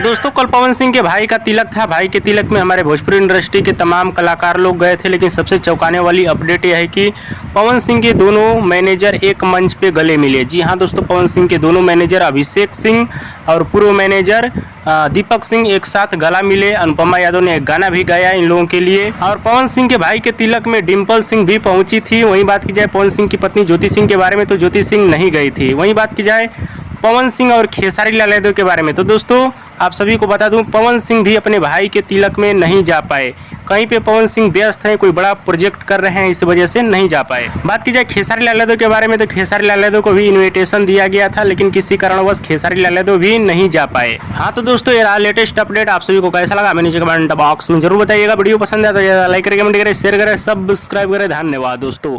दोस्तों कल पवन सिंह के भाई का तिलक था। भाई के तिलक में हमारे भोजपुरी इंडस्ट्री के तमाम कलाकार लोग गए थे, लेकिन सबसे चौंकाने वाली अपडेट यह है कि पवन सिंह के दोनों मैनेजर एक मंच पे गले मिले। जी हाँ दोस्तों, पवन सिंह के दोनों मैनेजर अभिषेक सिंह और पूर्व मैनेजर दीपक सिंह एक साथ गला मिले। अनुपमा यादव ने एक गाना भी गाया इन लोगों के लिए। और पवन सिंह के भाई के तिलक में डिम्पल सिंह भी पहुंची थी। वहीं बात की जाए पवन सिंह की पत्नी ज्योति सिंह के बारे में, तो ज्योति सिंह नहीं गई थी। वहीं बात की जाए पवन सिंह और खेसारी लाल यादव के बारे में, तो दोस्तों आप सभी को बता दूं, पवन सिंह भी अपने भाई के तिलक में नहीं जा पाए। कहीं पे पवन सिंह व्यस्त हैं, कोई बड़ा प्रोजेक्ट कर रहे हैं, इस वजह से नहीं जा पाए। बात की जाए खेसारी लाल यादव के बारे में, तो खेसारी लाल यादव को भी इनविटेशन दिया गया था, लेकिन किसी कारणवश खेसारी लाल यादव भी नहीं जा पाए। हाँ तो दोस्तों ये रहा लेटेस्ट अपडेट। आप सभी को कैसा लगा हमें नीचे कमेंट बॉक्स में जरूर बताइएगा। वीडियो पसंद है तो लाइक करें, कमेंट करें, शेयर करें, सब्सक्राइब करें। धन्यवाद दोस्तों।